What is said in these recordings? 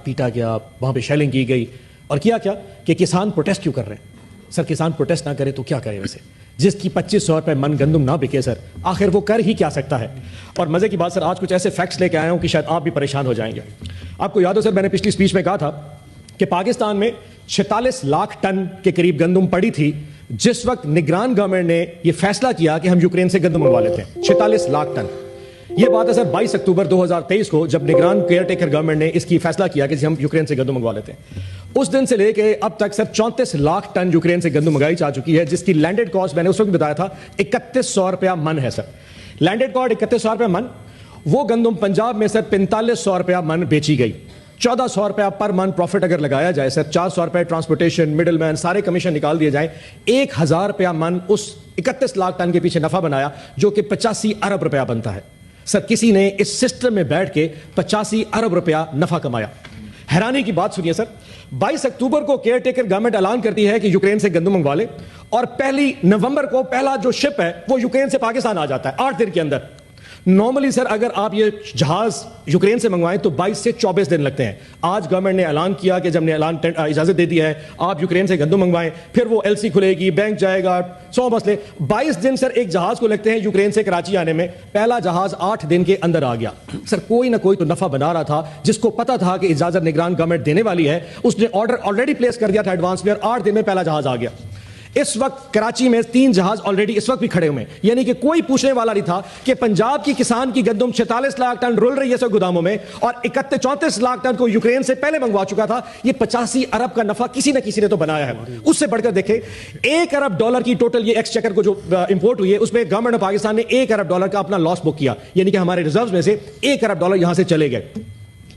پیٹا گیا, وہاں پہ شیلنگ کی گئی, اور کیا کہ کسان پروٹیسٹ کیوں کر رہے ہیں؟ سر کسان پروٹیسٹ نہ کرے تو کیا کرے ویسے؟ جس کی 2500 روپے من گندم نہ بکے سر, آخر وہ کر ہی کیا سکتا ہے؟ اور مزے کی بات سر, آج کچھ ایسے فیکٹس لے کے آیا ہوں کہ شاید آپ بھی پریشان ہو جائیں گے. آپ کو یاد ہو سر, میں نے پچھلی اسپیچ میں کہا تھا کہ پاکستان میں 46 لاکھ ٹن کے قریب گندم پڑی تھی جس وقت نگران گورنمنٹ نے یہ فیصلہ کیا کہ ہم یوکرین سے گندم منگوا لیتے ہیں. 46 لاکھ ٹن. یہ بات ہے سر 22 اکتوبر 2023 کو, جب نگران کیئر ٹیکر گورنمنٹ نے اس کی فیصلہ کیا کہ ہم یوکرین سے گندم منگوا لیتے ہیں. اس دن سے لے کے اب تک سر 34 لاکھ ٹن یوکرین سے گندم منگائی جا چکی ہے, جس کی لینڈڈ کاسٹ میں نے اس وقت بتایا تھا 3100 روپیہ من ہے سر. لینڈڈ کاسٹ 3100 روپیہ من. وہ گندم پنجاب میں سر 4500 روپیہ من بیچی گئی. 1400 روپیہ پر من پروفٹ اگر لگایا جائے سر, 400 روپے ٹرانسپورٹیشن, مڈل مین, سارے کمیشن نکال دیے جائیں, 1000 روپیہ من اس 31 لاکھ ٹن کے پیچھے نفع بنایا, جو کہ 85 ارب روپیہ بنتا ہے. سر کسی نے اس سسٹم میں بیٹھ کے 85 ارب روپیہ نفع کمایا. حیرانی کی بات سنیے سر, 22 اکتوبر کو کیئر ٹیکر گورنمنٹ اعلان کرتی ہے کہ یوکرین سے گندم منگوا لے, اور 1 نومبر کو پہلا جو شپ ہے وہ یوکرین سے پاکستان آ جاتا ہے 8 دن کے اندر. نارملی سر اگر آپ یہ جہاز یوکرین سے منگوائیں تو 22 سے 24 دن لگتے ہیں. آج گورنمنٹ نے اعلان کیا کہ جب نے اجازت دے دی ہے آپ یوکرین سے گندم منگوائیں, پھر وہ ایل سی کھلے گی, بینک جائے گا, 100 مسئلے. 22 دن سر ایک جہاز کو لگتے ہیں یوکرین سے کراچی آنے میں. پہلا جہاز 8 دن کے اندر آ گیا. سر کوئی نہ کوئی تو نفع بنا رہا تھا, جس کو پتا تھا کہ اجازت نگران گورنمنٹ دینے والی ہے, اس نے آرڈر آلریڈی پلیس کر دیا تھا ایڈوانس میں, اور 8 دن میں پہلا جہاز آ گیا. اس وقت کراچی میں 3 جہاز آلریڈی اس وقت بھی کھڑے ہوئے ہیں, یعنی کہ کوئی پوچھنے والا نہیں تھا کہ پنجاب کی کسان کی گندم 46 لاکھ ٹن رول رہی ہے سر گوداموں میں, اور 34 لاکھ ٹن کو یوکرین سے پہلے منگوا چکا تھا. یہ 85 ارب کا نفع کسی نہ کسی نے تو بنایا ہے. اس سے بڑھ کر دیکھیں, $1 ارب کی ٹوٹل یہ ایکس چیکر کو جو امپورٹ ہوئی ہے, اس میں گورنمنٹ آف پاکستان نے $1 ارب کا اپنا لاس بک کیا, یعنی کہ ہمارے ریزروز میں سے $1 ارب یہاں سے چلے گئے.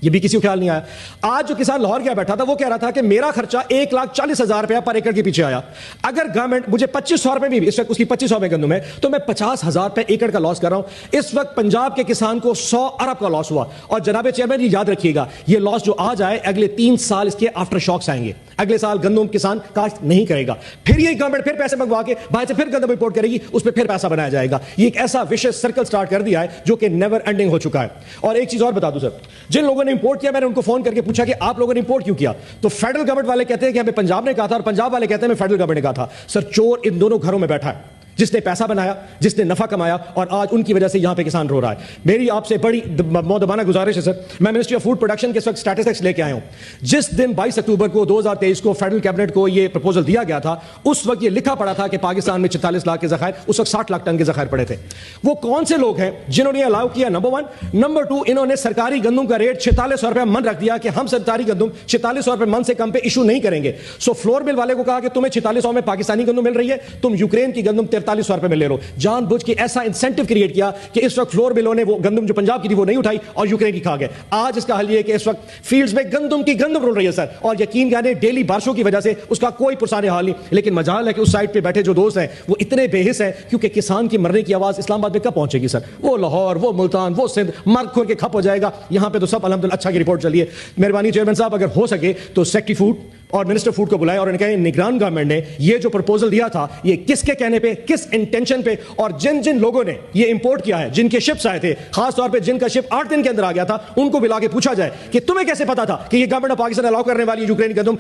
یہ بھی کسی کو خیال نہیں آیا. آج جو کسان لاہور کیا بیٹھا تھا وہ کہہ رہا تھا کہ میرا خرچہ 1,40,000 روپیہ پر ایکڑ کے پیچھے آیا. اگر گورنمنٹ مجھے 2500 روپے بھی, اس وقت اس کی 2500 میں گندم ہے, تو میں 50,000 روپے ایکڑ کا لاس کر رہا ہوں. اس وقت پنجاب کے کسان کو 100 ارب کا لاس ہوا. اور جناب چیئرمین یہ یاد رکھیے گا, یہ لاس جو آج آئے اگلے 3 سال اس کے آفٹر شاکس آئیں گے. اگلے سال گندم کسان کاشت نہیں کرے گا, پھر یہ گورنمنٹ پھر پیسے منگوا کے باہر سے پھر گندم امپورٹ کرے گی, اس پہ پھر پیسہ بنایا جائے گا. یہ ایک ایسا وشیس سرکل سٹارٹ کر دیا ہے جو کہ نیور اینڈنگ ہو چکا ہے. اور ایک چیز اور بتا دوں سر, جن لوگوں نے امپورٹ کیا, میں نے ان کو فون کر کے پوچھا کہ آپ لوگوں نے امپورٹ کیوں کیا, تو فیڈرل گورنمنٹ والے کہتے ہیں کہ ہمیں پنجاب نے کہا تھا, اور پنجاب والے کہتے ہیں ہمیں فیڈرل گورنمنٹ نے کہا تھا. سر چور ان دونوں گھروں میں بیٹھا ہے, جس نے پیسہ بنایا, جس نے نفع کمایا, اور آج ان کی وجہ سے یہاں پہ کسان رو رہا ہے. میری آپ سے بڑی مؤدبانہ گزارش ہے سر, میں منسٹری آف فوڈ پروڈکشن کے اس وقت اسٹیٹسٹکس لے کے آیا ہوں. جس دن 22 اکتوبر کو 2023 کو فیڈرل کیبنٹ کو یہ پرپوزل دیا گیا تھا, اس وقت یہ لکھا پڑا تھا کہ پاکستان میں 46 لاکھ کے ذخائر, اس وقت 60 لاکھ ٹن کے ذخائر پڑے تھے. وہ کون سے لوگ ہیں جنہوں نے الاؤ کیا؟ نمبر 1. نمبر 2, انہوں نے سرکاری گندم کا ریٹ 4600 روپے من رکھ دیا کہ ہم سرکاری گندم 4600 روپے من سے کم پہ ایشو نہیں کریں گے. سو فلور مل والے کو کہا کہ تمہیں 4600 میں پاکستانی گندم مل رہی ہے, تم یوکرین کی گندم 4300 روپے میں لے لو. جان بوجھ کے ایسا انسینٹیو کریٹ کیا کہ اس وقت فلور ملوں نے وہ گندم جو پنجاب کی تھی وہ نہیں اٹھائی اور یوکرین کی کھا گئے. آج اس کا حل یہ ہے کہ اس وقت فیلڈز میں گندم کی گندم رول رہی ہے سر, اور یقین جانے ڈیلی بارشوں کی وجہ سے اس کا کوئی پرسان حال نہیں. لیکن مجال ہے کہ اس سائٹ پہ بیٹھے جو دوست ہیں وہ اتنے بے حس ہیں, کیونکہ کسان کی مرنے کی آواز اسلام آباد میں کب پہنچے گی سر؟ وہ لاہور, وہ ملتان, وہ سندھ مر کھور کے کھپ ہو جائے گا. یہاں پہ تو سب الحمدللہ اچھا کی رپورٹ چلی ہے. مہربانی چیئرمین صاحب, اگر ہو سکے تو سیکٹری فوڈ اور منسٹر فوڈ کو بلائے اور ان کہیں نگران گورنمنٹ نے یہ جو پرپوزل دیا تھا یہ کس کے کہنے پہ, کس انٹینشن پہ, اور جن جن لوگوں نے یہ امپورٹ کیا ہے, جن کے شپس آئے تھے, خاص طور پہ جن کا شپ 8 دن کے اندر آ گیا تھا, ان کو بلا کے پوچھا جائے کہ تمہیں کیسے پتا تھا کہ یہ گورنمنٹ آف پاکستان الاؤ کرنے والی یوکرین گندم